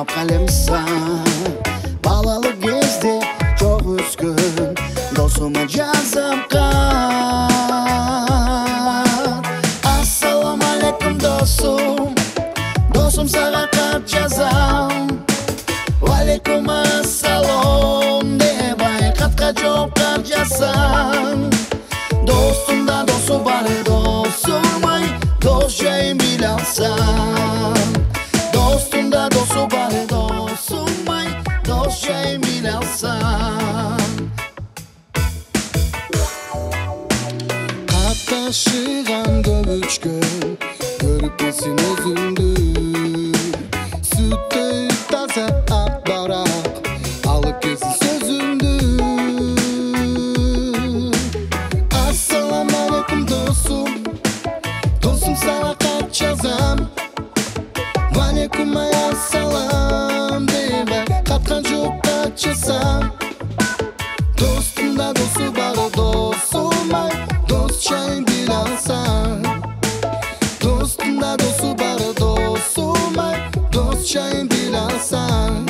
кармап калемсан балалык кезде чок өскөн досума жазам кат. Ассаламу алейкум досум, досум сага кат жазам. Валейкум ассалам деп айкатка жооп кат жазсам. Достум да досу бар досум ай, дос жайын биле алсам. Dostum da dostu var dostum ay, dost şey bile alsam. Katlaşıgan dövüşkön, görüp desin özündü. Sütte taze akbarak, alıp kesin sözündü. Assalamu alaikum dostum, dostum sana kaç yazam. Valeyküm assalam debe katkan çok kaçırsam. Dostum da dostu var dostum ay, dost çayın bil alsam. Dostum da dostu var dostum ay, dost çayın bil alsam.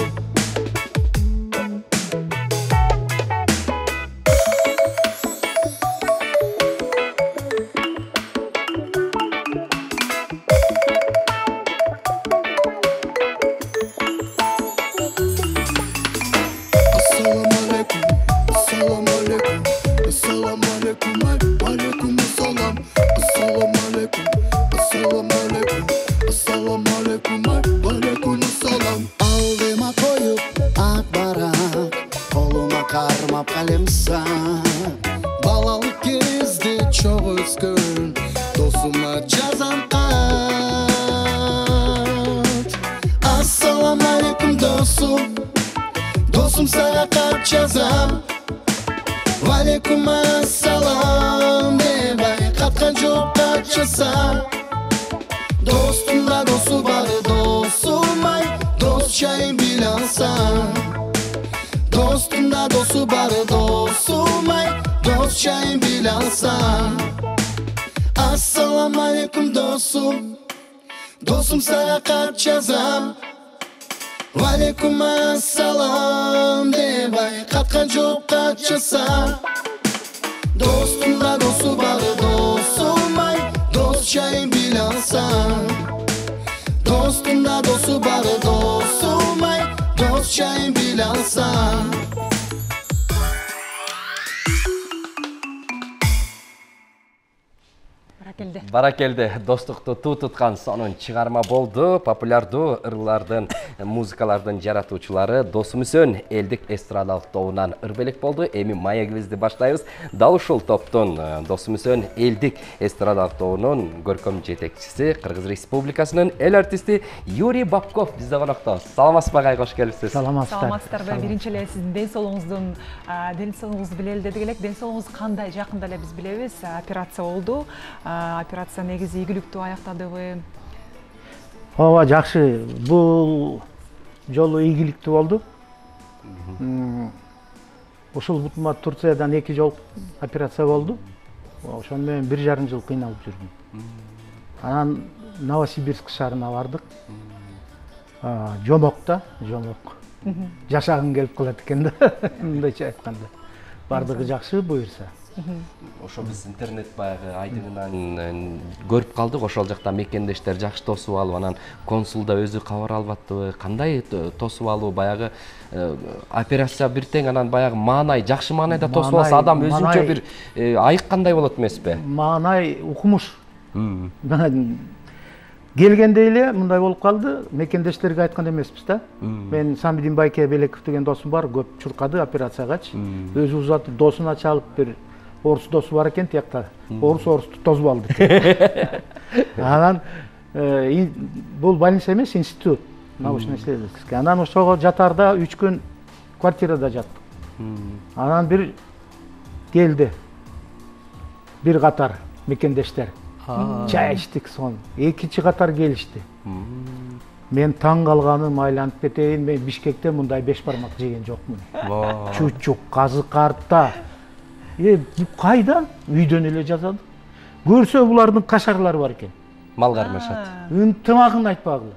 Aldıma koyup akbarak, koluma karmap kalemsan. Balalık gezdi çok özgün, dostuma жазам кат. Assalamu alaikum dostum, dostum sana kaç yazam. Valeyküm assalam deb aykatkan çok kaç yazsam. Dostum da dostu var dostum ay, dost çayın bile alsam. Dostum da dostu var dostum ay, dost çayın bile alsam. Assalamu alaikum dostum, dostum sana kaç yazam. Valeyküm assalam deb aykatkan çok kaç yazsam. Dostum da dostu var dostum ay, dost çayın bile alsam. Dostum da dostu var dostum ay, dost çayın bile alsam. Баракелде достукту туу туткан сонун чыгарма болду. Популярдуу ырлардын, музыкалардын жаратуучулары Досумүсөн элдик эстрадалык тобунан ырбелек болду. Эми маегибизди баштайбыз. Дал ушул топтун Досумүсөн элдик эстрадалык тобунун көркөм жетекчиси, Кыргыз Республикасынын эл артисти Юрий Бабков бизде конокто. Саламатсызбы агай, кош келипсиз. Саламатсыздарбы. Биринчи эле сиздин ден соолугуңузду билели дедик элек. Ден соолугуңуз кандай? Жакында эле биз билебиз, операция болду. Операция негизи ийгиликтүү аяктадыбы? Ооба, жакшы. Бул жолу ийгиликтүү болду. Ушул бутума Турциядан 2 жол операция болду. Ошону менен 1,5 жыл кыйналып жүрдүм. Анан Новосибирск шаарына бардык. Жомокто, жомок. Жашагым келип калат экен да, мындайча айтканда. Бардыгы жакшы буюрса. Ошо биз интернет баягы айдыгынан көрүп калдык. Ошол жакта мекендештер жакшы тосуп алып, анан консул да өзү кабар албаттыбы, кандай тосуп алуу, баягы операция бир тең, анан баягы маанай, жакшы маанайда тосуп алса адам өзүнчө бир айыккандай болот эмеспи? Маанай укмуш. Келгенде эле мындай болуп калды, мекендештерге айткан эмеспиз да. Мен Самидин Байке Белеков деген досум бар, көп чуркады операциягачы. Өзү узатып досуна чалып бир орус досу бар экен тиякта. Орусту тосуп алды. Анан бул больница эмес, институт. Научно-исследовательский. Анан ошого жатарда 3 күн квартирада жаттык. Анан бир келди. Бир катар мекендештер. Чай içtik son. Экинчи катар келишти. Мен таң калганым, айланып кетейин, мен Бишкекте мындай 5 бармак жеген жокмун. Чучук, казык артта. Бу кайдан? Үйдөн эле жазады. Көрсө булардын кашарлары бар экен. Мал кармашат. Ынтымагын айтпагыла.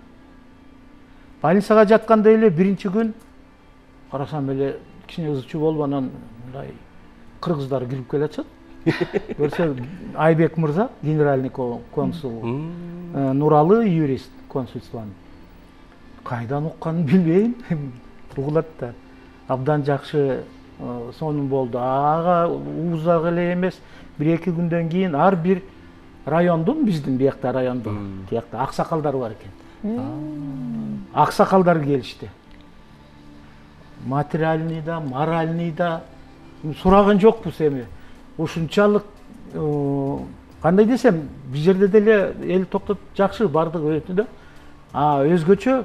больницага жатканда эле биринчи күн карасам эле кичине ызы чуу болуп анан мындай кыргыздар кирип келатышат. Көрсө Айбек мырза, генеральный консул, Нуралы юрист консульствонун. Кайдан укканын билбейм, угулат да. Абдан жакшы сонун болду. Ага узак эле эмес, 1-2 күндөн кийин ар бир райондун, биздин биякта райондун, тиякта аксакалдар бар экен. Аксакалдар келишти. Материальный да, моральный да сураган жокпуз эми. Ушунчалык кандай десем, бул жерде деле эл токтоп жакшы бардыгы өтү да. Өзгөчө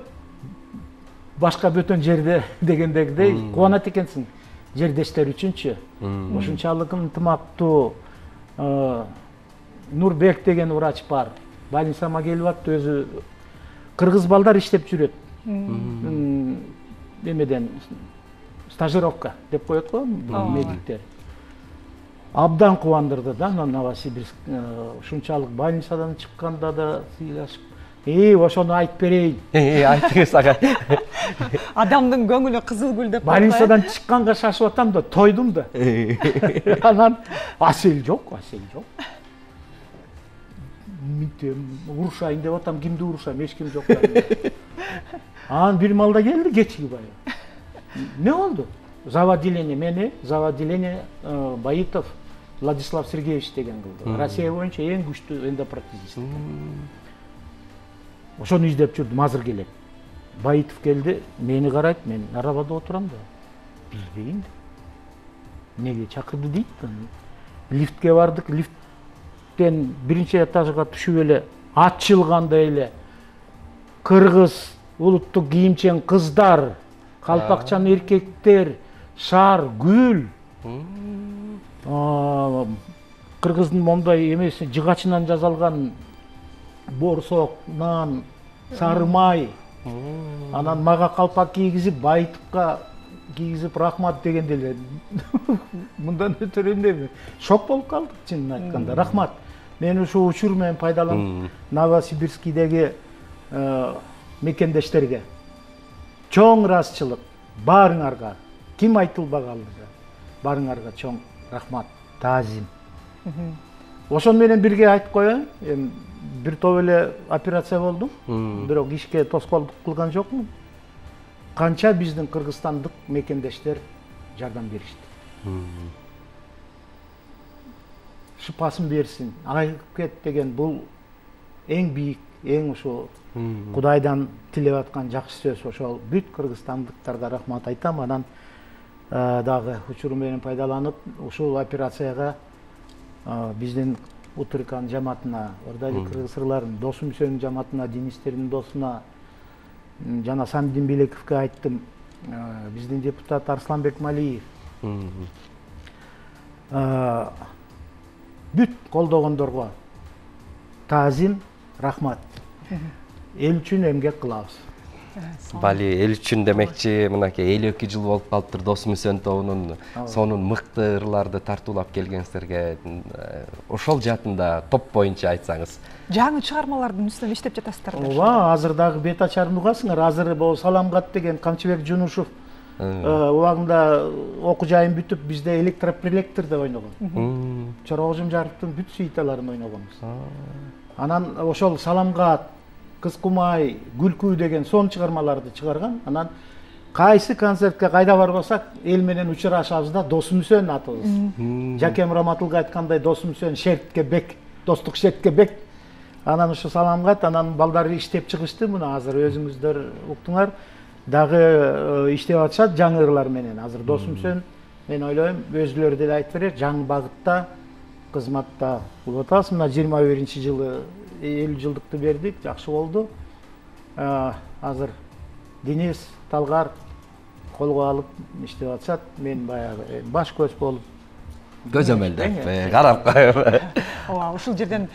башка бөтөн жерде дегендегидей кубанат экенсиң жердештер үчүнчү. Ушунчалык ынтымактуу Нурбек деген врач бар. Больницама келип атты, өзү кыргыз балдар иштеп жүрөт. Эмеден стажировка деп коет го медиктер. Абдан кубандырды да Новосибирск. Ушунчалык больницадан чыкканда да сыйлашып, ошону айтып берейин. Айтыңыз ага. Адамдын көңүлү кызыл гүл деп. Больницадан чыкканга шашып атам да, тойдум да. Анан асел жок. Урушайын деп атам, кимди урушам, эч ким жок. Анан бир малда келди кечки бая. Не болду? Заводиление мени, заводиление Баитов Владислав Сергеевич деген кылды. Россия боюнча эң күчтүү эндопротезист. Ошону издеп жүрдүм, азыр келет. Баитов келди, мени карайт, мен арабада отурам да. Билбейм. Неге чакырды дейт. Лифтке бардык, лифттен биринчи этажга түшүп эле ачылганда эле кыргыз улуттук кийимчен кыздар, калпакчан эркектер, шар, гүл. Кыргыздын мондай эмеси жыгачынан жасалган борсок, нан, сары май. Анан мага калпак кийгизип, Баитовго кийгизип рахмат дегенде эле мындан өтөр эмне? Шок болуп калдык, чынын айтканда. Рахмат. Мен ушул учур менен пайдаланып Новосибирскийдеги мекендештерге чоң ыраазычылык баарыңарга, ким айтылбаган баарыңарга чоң рахмат, таазим. Ошон менен бирге айтып коеюн, бир топ эле операция болдум, бирок ишке тоскоолдук кылган жокмун. Канча биздин кыргызстандык мекендештер жардам беришти. Шыпасын берсин, айыгып кет деген бул эң бийик, эң ушул Кудайдан тилеп аткан жакшы сөз. Ошол бүт кыргызстандыктарга рахмат айтам. Анан дагы учуру менен пайдаланып, ушул операцияга биздин Утуркан жамаатына, Ордали кыргызчылардын досу мүсөнүн жамаатына, Денистердин досуна жана Самидин Белековго айттым. Биздин депутат Арсланбек Малиев. Бүт колдогондорго таазим, рахмат. Эл үчүн эмгек кылабыз. Бали эл үчүн демекчи, мынакей 52 жыл болуп калыптыр Досу Мүсөн тобунун сонун мыкты ырларды тартуулап келгениңиздерге ошол жаатында топ боюнча айтсаңыз. Жаңы чыгармалардын үстүнөн иштеп жатасыздар. Ооба, азыр дагы бет ачарын угасыңар. Азыр бул Саламгат деген Камчыбек Жунушев убагында окуу жайын бүтүп бизде электроприлектирде ойногон. Чорогожум Жарыктын бүт сүйүталарын ойногонбуз. Анан ошол Саламгат, Кыз Кумай, Гүлкүү деген сон чыгармаларды чыгарган. Анан кайсы концертке кайда барбасак эл менен учурашабыз да, Досу Мүсөн атыбыз. Жакем Раматылга айткандай Досу Мүсөн шертке бек, достук шертке бек. Анан ушу Саламгат, анан балдары иштеп чыгышты. Мына азыр өзүңүздөр уктуңар. Дагы иштеп атышат жаңы ырлар менен. Азыр Досу Мүсөн, мен ойлойм, өзүлөрү деле айтып берет, жаңы багытта кызматта болуп атабыз. Мына 21-жылы 50 жылдыкты бердик, жакшы болду. Азыр Денис, Талгар колго алып иштеп атышат. Мен баягы баш көз болуп Көзөмөлдөп, карап коюп. Ооба, ушул жерден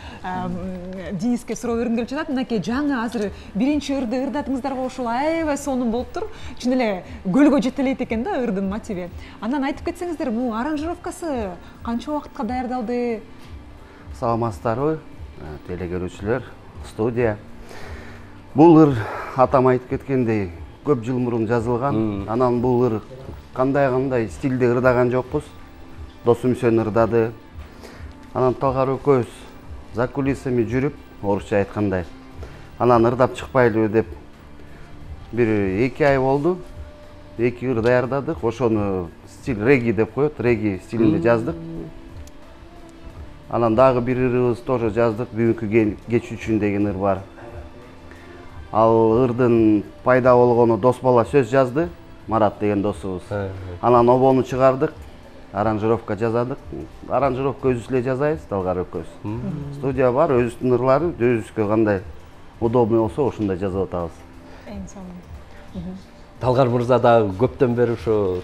Дениске суроо бергим келип жатат. Мынакей жаңы азыр биринчи ырды ырдадыңыздарбы, ушул аябай сонун болуптур. Чын эле гөлгө жетелейт экен да ырдын мотиви. Андан айтып кетсеңиздер, бул аранжировкасы канча убакытка даярдалды? Саламатсыздарбы, телекөрүүчүлөр, студия. Бул ыр атам айтып кеткендей көп жыл мурун жазылган. Анан бул ыр кандай стилде ырдаган жокпуз. Досум Үсен ырдады. Анан Талгар экөөбүз за кулисами жүрүп, орусча айткандай. Анан ырдап чыкпайлыбы деп бир 2 ай болду. 2 ыр даярдадык. Ошону стиль реги деп коет, реги стилинде жаздык. Анан дагы бир ырыбыз тоже жаздык. Бүгүнкү кеч үчүн деген ыр бар. Ал ырдын пайда болгону дос бала сөз жазды. Марат деген досубуз. Анан обону чыгардык. Аранжировка жазадык. Аранжировка өзүбүз эле жазайбыз, Талгар экөөбүз. Студия бар, өзүбүздүн ырлары, өзүбүзгө кандай удобный болсо ошондой жазып атабыз. Эң сонун. Талгар мырза дагы көптөн бери ушу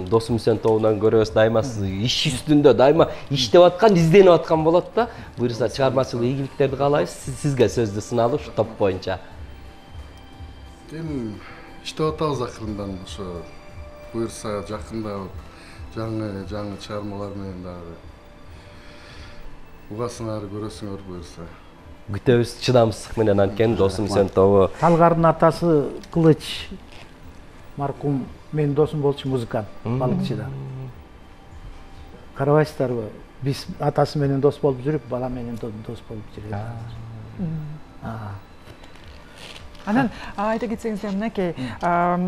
Досум Үсен тобунан көрөбүз, дайыма сиз иш үстүндө, дайыма иштеп аткан, изденип аткан болот да. Буюрса чыгармачылык ийгиликтерди каалайбыз. Сизге сөздү сыналып ушу топ боюнча. Эми иштеп атабыз акырындан, ошо буюрса жакында жаңы чыгармалар менен дагы угасыңар, көрөсүңөр буюрса. Күтөбүз чыдамсыздык менен анткени Досум Үсен тобу. Талгардын атасы Кылыч маркум менин досум болчу, музыкант, балыкчыда. Карабайсыздарбы? Биз атасы менен дос болуп жүрүп, бала менен дос болуп жүрөбүз. Анан айта кетсеңиздер, мынакей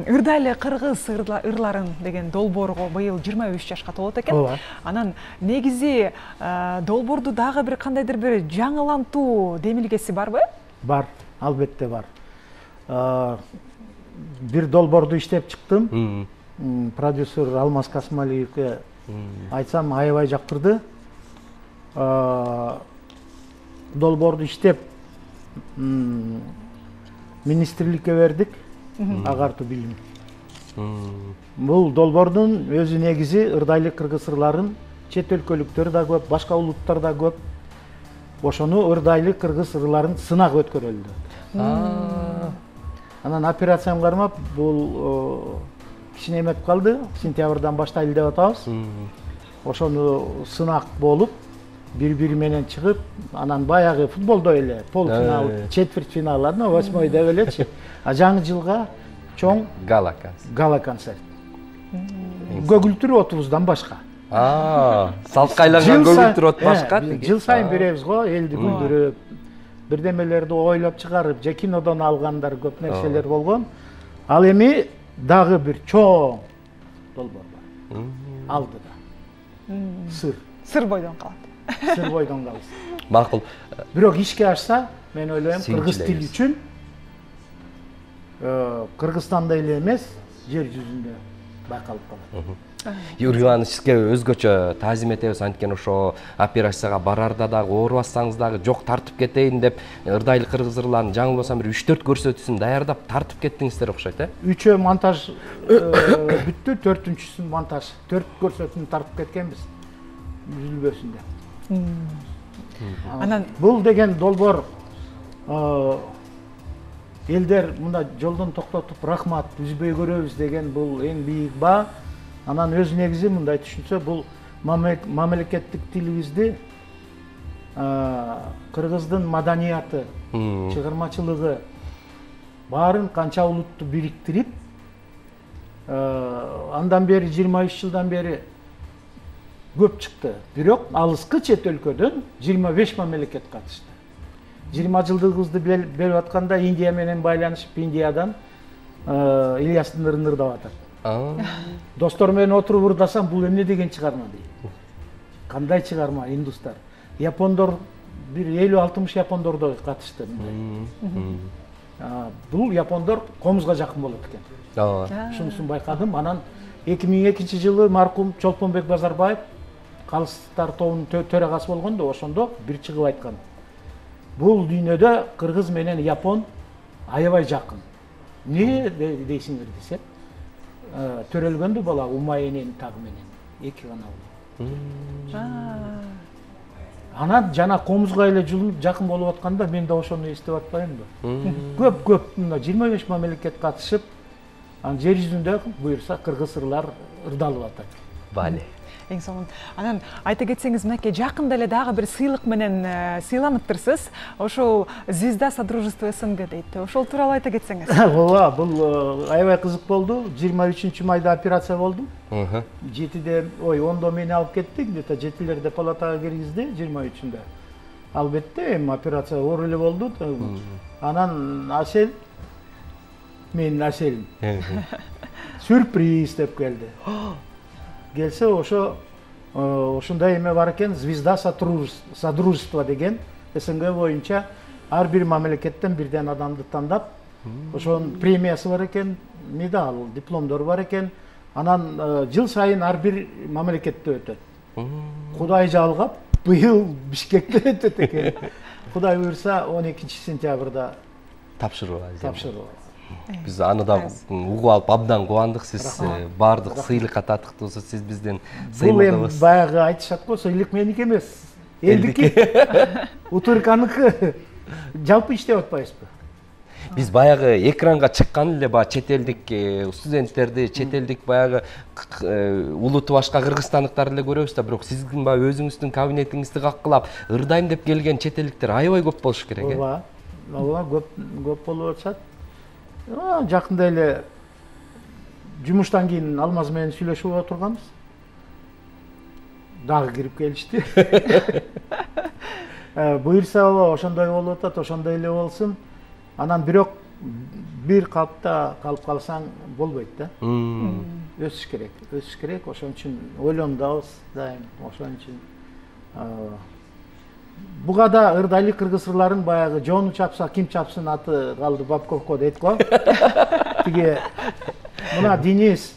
ырдайлы кыргыз ырларын деген долбоорго быйыл 23 жашка толот экен. Анан негизи долбоорду дагы бир кандайдыр бир жаңылантуу демилгеси барбы? Бар, албетте бар. Бир долбоорду иштеп чыктым. Продюсер Алмаз Касымалиевке айтсам аябай жактырды. Долбоорду иштеп министрликке бердик, агартуу билим. Бул долбоордун өзү негизи ырдайлы кыргыз ырларын чет өлкөлүктөр да көп, башка улуттар да көп. Ошону ырдайлы кыргыз ырларын сынак өткөрүлдү. Анан операциям кармап, бул кичине эметип калды. Сентябрдан баштайлы деп атабыз. Ошону сынак болуп, бири-бири менен чыгып, анан баягы футболдой эле полуфинал, четверть финал, 8-й деп элечи. А жаңы жылга чоң гала концерт. Көгүлтүр отубуздан башка. Салткайланган көгүлтүр от башка. Жыл сайын беребиз го, элди күлдүрүп, бирдемелерди ойлоп чыгарып, же кинодон алгандар көп нерселер болгон. Ал эми дагы бир чоң долбоор бар. Алдыда. Сыр бойдон калат. Сыр бойдон калсын. Макул. Бирок ишке ашса, мен ойлойм, кыргыз тили үчүн Кыргызстанда эле эмес, жер жүзүндө байкалып калат. Юрий Иванович, сизге өзгөчө таазим этебиз, анткени ошо операцияга барарда дагы оорубасаңыз дагы жок тартып кетейин деп ырдайлы кыргыз ырларын жаңылбасам бир 3-4 көрсөтүүсүн даярдап тартып кеттиңиздер окшойт, э? 3 монтаж бүттү, 4-сүн монтаж. 4 көрсөтүүнү тартып кеткенбиз. Үзүлбөсүндө. Анан бул деген долбоор элдер мында жолдон токтотуп рахмат үзбөй көрөбүз деген бул эң бийик баа. Анан өз негизи мындай түшүнсө, бул мамлекеттик тилибизди, кыргыздын маданияты, чыгармачылыгы баарын канча улутту бириктирип, андан бери 23 жылдан бери көп чыкты. Бирок алыскы чет өлкөдөн 25 мамлекет катышты. 20 жылдыгыбызды берип атканда Индия менен байланышып, Индиядан Ильястын ырын ырдап атат. Достор менен отуруп ырдасам, бул эмне деген чыгарма дейт. Кандай чыгарма, индустар. Япондор бир 50-60 япондор да катышты. Бул япондор комузга жакын болот экен. Ушунусун байкадым. Анан 2002 жылы маркум Чолпонбек Базарбаев Калыстар тобунун төрагасы болгондо, ошондо бир чыгып айткан. Бул дүйнөдө кыргыз менен япон аябай жакын. Эмне дейсиңер десе, төрөлгөндү бала Умайенин тагы менен, эки гана болду. Анан жана комузга эле жакын болуп атканда мен да ошону эстеп атпаймынбы? Көп мына 25 мамлекет катышып, анан жер жүзүндө буюрса кыргыз ырлар ырдалып атат. Бали. эң сонун. Анан айта кетсеңиз, мынакей жакында эле дагы бир сыйлык менен сыйланыптырсыз. Ошол Звезда Содружества СНГ дейт. Ошол тууралуу айта кетсеңиз. Ооба, бул аябай кызык болду. 23-майда операция болду. 10-до мени алып кеттик, где-то 7-лерде палатага киргизди, 23-үндө. Албетте, эми операция оор эле болду. Анан Асел, менин Аселим, сюрприз деп келди. Келсе, ошондой эме бар экен, Звезда Содружества деген, СНГ боюнча ар бир мамлекеттен бирден адамды тандап, ошонун премиясы бар экен, медаль, дипломдор бар экен. Анан жыл сайын ар бир мамлекетте өтөт. Кудай жалгап, быйыл Бишкекте өтөт экен. Кудай буйрса 12-сентябрда тапшыруу. Биз аны да угуп алып абдан кубандык. Сиз баардык сыйлыкка татыктуусуз, сиз бизден сыймадыңыз. Бул баягы айтышат го, сыйлык меники эмес, элдики. Утурканыкы. Жалпы иштеп атпайбызбы? Биз баягы экранга чыккан эле баягы чет элдик студенттерди, чет элдик баягы улуту башка кыргызстандыктарды эле көрөбүз да, бирок сиздин баягы өзүңүздүн кабинетиңизди каккылап ырдайм деп келген чет элдиктер аябай көп болушу керек. Ооба, көп болуп атышат. Жакында эле жумуштан кийин Алмаз менен сүйлөшүп отурганбыз. Дагы кирип келишти. Буйрса ошондой болуп атат, ошондой эле болсун. Анан бирок бир калпта калып калсаң болбойт да. Өсүш керек, ошон үчүн ойлонудабыз дайым, ошон үчүн. Буга да ырдайлы кыргыз ырларын баягы жоону чапса, ким чапсын аты калды Бабковко дейт го. Тиги мына Денис,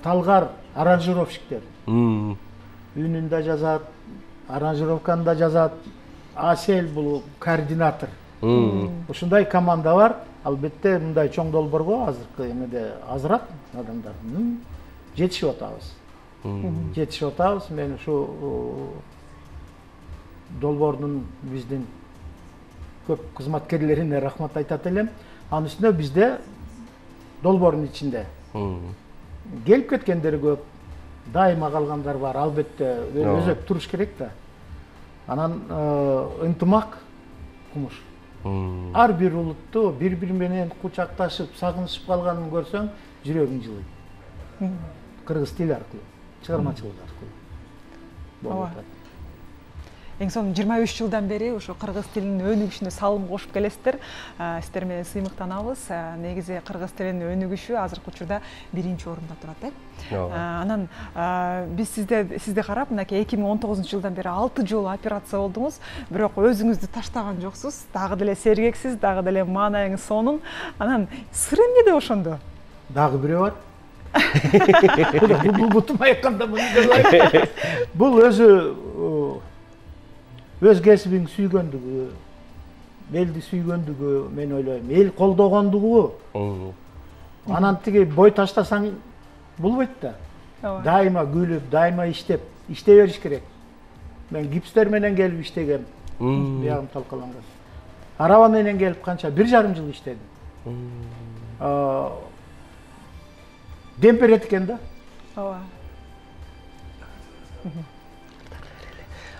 Талгар аранжировщиктер. Үнүн да жазат, аранжировканы да жазат. Асел бул координатор. Ушундай команда бар. Албетте мындай чоң долбоорго азыркы эмеде азыраак адамдар. Жетишип атабыз. Мен ушу долбоордун биздин көп кызматкерлерине рахмат айтат элем. Анын үстүнө бизде долбоордун ичинде келип кеткендер көп, дайыма калгандар бар. Албетте өзөк туруш керек да. Анан ынтымак кумуш. Ар бир улутту бири-бири менен кучакташып, сагынышып калганын көрсөң, жүрөгүң жылыйт. Кыргыз тили аркылуу, чыгармачылык аркылуу. Эң сонун 23 жылдан бери ошо кыргыз тилинин өнүгүшүнө салым кошуп келесиздер. Сиздер менен сыймыктанабыз. Негизи кыргыз тилинин өнүгүшү азыркы учурда 1-орунда турат, Анан биз сизди карап, мынакей 2019 жылдан бери 6 жолу операция болдуңуз, бирок өзүңүздү таштаган жоксуз. Дагы деле сергексиз, дагы деле маанайыңыз сонун. Анан сыр эмнеде ошондо? Дагы бирөө бар. Бул бутум айтканда бул өзү өз кесибиң сүйгөндүгү, элди сүйгөндүгү, мен ойлойм, эл колдогондугу. Анан тиги бой таштасаң болбойт да. Дайыма күлүп, дайыма иштеп бериш керек. Мен гипстер менен келип иштегем. Биягым талкаланган. Араба менен келип канча 1,5 жыл иштедим. Демпер эткен да.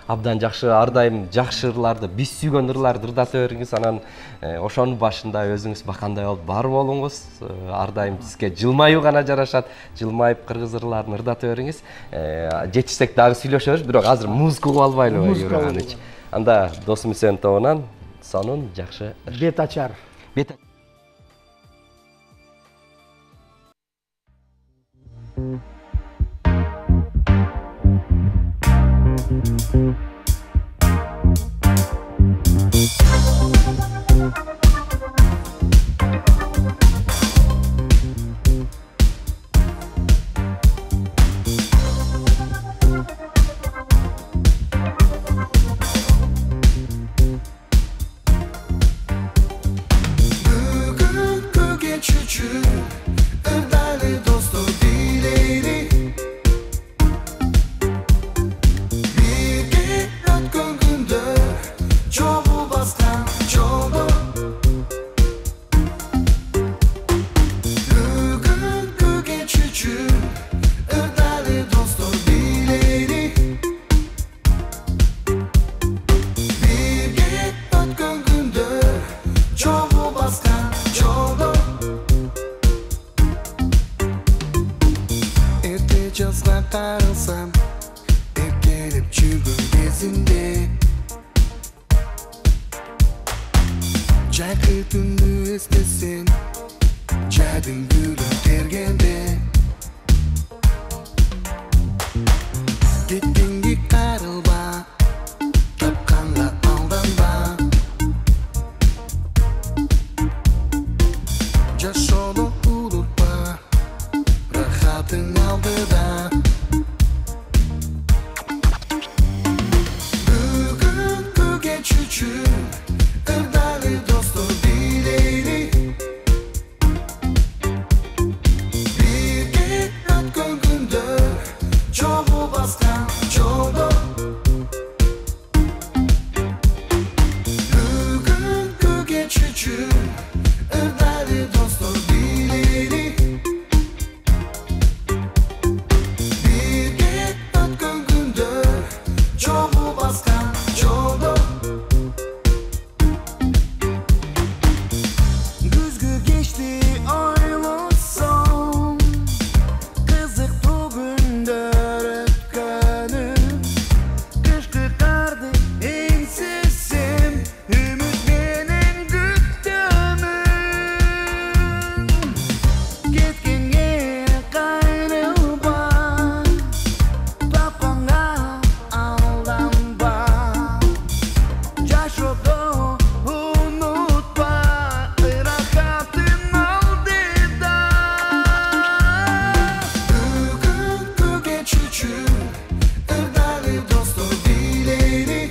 Абдан жакшы, ар дайым жакшы ырларды, биз сүйгөн ырларды ырдата бериңиз, анан ошонун башында өзүңүз бакандай болуп бар болуңуз. Ар дайым сизге жылмаюу гана жарашат, жылмайып кыргыз ырларын ырдата бериңиз. Жетишсек дагы сүйлөшөбүз, бирок азыр музыка угуп албайлыбы, Юрий Иванович? Анда Досум Үсөн тобунан сонун жакшы Бет ачар. Жайкы түндү эстесең, жайдың гүлүн тергенде кеткенге кайрылба, тапканга алданба. Жашоону унутпа, рахатың алдыда. Бүгүнкү кеч үчүн ырдайлы достор бийлейли. Бирге өткөн күндөр чогуу баскан жолдо. Бүгүнкү кеч үчүн ырдайлы достор бийлейли. Бирге өткөн күндөр чогуу баскан жолдо. Күзгү кечти ойлосоң, кызыктуу күндөр өткөнү. Кышкы карды эңсесем, үмүт менен күтөмүн. Кеткенге кайрылба, тапканга алданба. Жашоодо унутпа, рахатын алдыда. Бүгүнкү кеч үчүн ырдайлы достор бийлейли.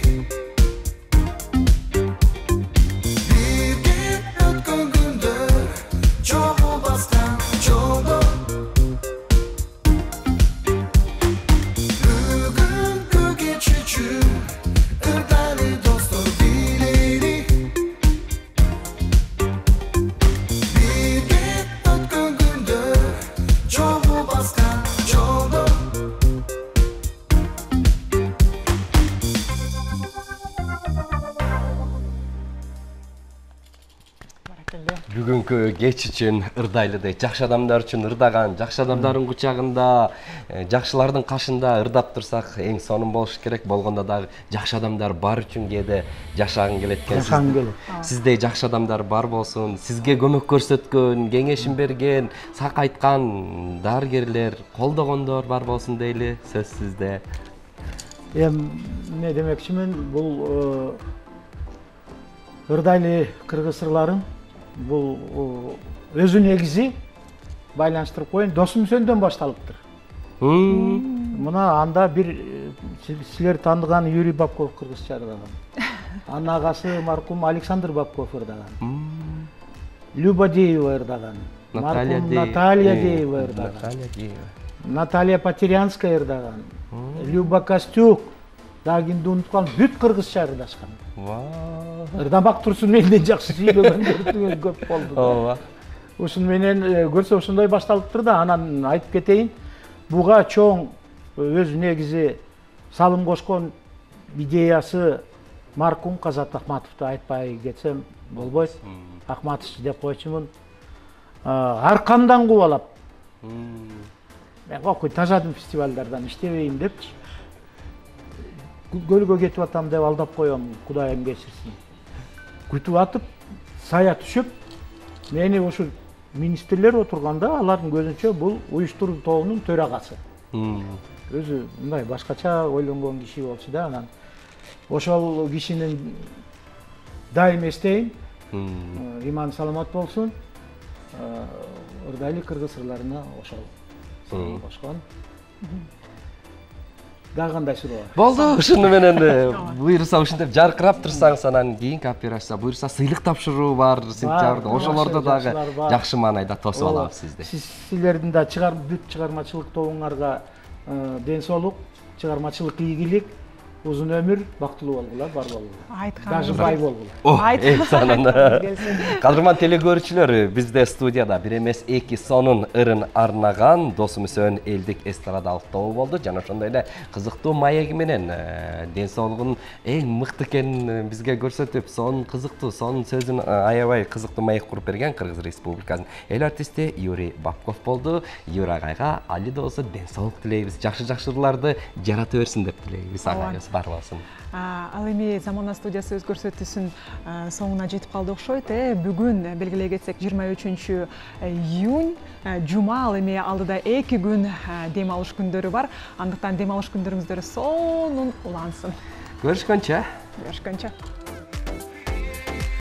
Бирге өткөн күндөр чогуу баскан жолдо. Бүгүнкү кеч үчүн ырдайлы достор бийлейли. Бирге өткөн күндөр чогуу баскан жолдо. Бүгүнкү кеч үчүн ырдайлы жакшы адамдар үчүн ырдаган, жакшы адамдардын кучагында, жакшылардын кашында ырдап турсак эң сонун болуш керек. Болгондо дагы жакшы адамдар бар үчүн кээде жашагың келет экен. Жашагың келет. Сиздей жакшы адамдар бар болсун, сизге көмөк көрсөткөн, кеңешин берген, сак айткан дарыгерлер, колдогондор бар болсун дейли. Сөз сизде. Не демекчимин, бул ырдайлы кыргыз ырларын бул өзү негизи байланыштырып коеюн, Досмүсөндөн башталыптыр. Мына анда бир силер тааныган Юрий Бабков кыргызча ырдаган. Анын агасы маркум Александр Бабков ырдаган. Люба Деева ырдаган. Наталья Деева ырдаган. Наталья Потерянская ырдаган. Люба Костюк, дагы кимди унуткан, бүт кыргызча ырдашкан. Ырдамак турсун менден жакшы сүйлөгөндөр көп болду. Ушун менен көрсө ушундай башталыптыр да, анан айтып кетейин. Буга чоң өзү негизи салым кошкон идеясы маркум Казат Акматовду айтпай кетсем болбойт. Акматович деп койчумун. Аркамдан кубалап. Мен кокуй тажадым фестивалдардан иштебейм депчи. Көлгө кетип атам деп алдап коем, Кудайым кечирсин. Күтүп атып, сая түшүп, мени ушу министрлер отурганда алардын көзүнчө бул уюштуруу тобунун төрагасы. Өзү мындай башкача ойлонгон киши болчу да, анан ошол кишинин дайым эстейин. Иман саламат болсун. Ырдайлы кыргыз ырларына ошол кошкон. Дагы кандай суроо бар? Болду, ушуну менен буйруса ушинтип жаркырап турсаңыз, анан кийинки операция буйруса сыйлык тапшыруу бар сентябрда. Ошолордо дагы жакшы маанайда тосуп алабыз сизди. Силердин да бүт чыгармачылык тобуңарга ден соолук, чыгармачылык ийгилик, uzun ömür, бактылуу болгула, бар болгула. Даже бай болгула. Кадырман телекөрүүчүлөр, бизде студияда бир эмес 2 сонун ырын арнаган Досмүсөн элдик эстрадалык тобу болду. Жана ошондой эле кызыктуу маеги менен ден соолугун эң мыкты экенин бизге көрсөтүп, сонун кызыктуу, сонун сөзүн аябай кызыктуу маек куруп берген Кыргыз Республикасынын эл артисти Юрий Бабков болду. Юрий агайга али доосу ден соолук тилейбиз. Жакшы-жакшы ырларды жарата берсин деп тилейбиз агайыбыз. барласын. Ал эми Замана студиясы өз көрсөтүүсүн соңуна жетип калды окшойт. Бүгүн белгилей кетсек 23 июнь жума, ал эми алдыда 2 күн дем алыш күндөрү бар. Андыктан дем алыш күндөрүңүздөр сонун улансын. Görüşкөнчө. Görüşкөнчө.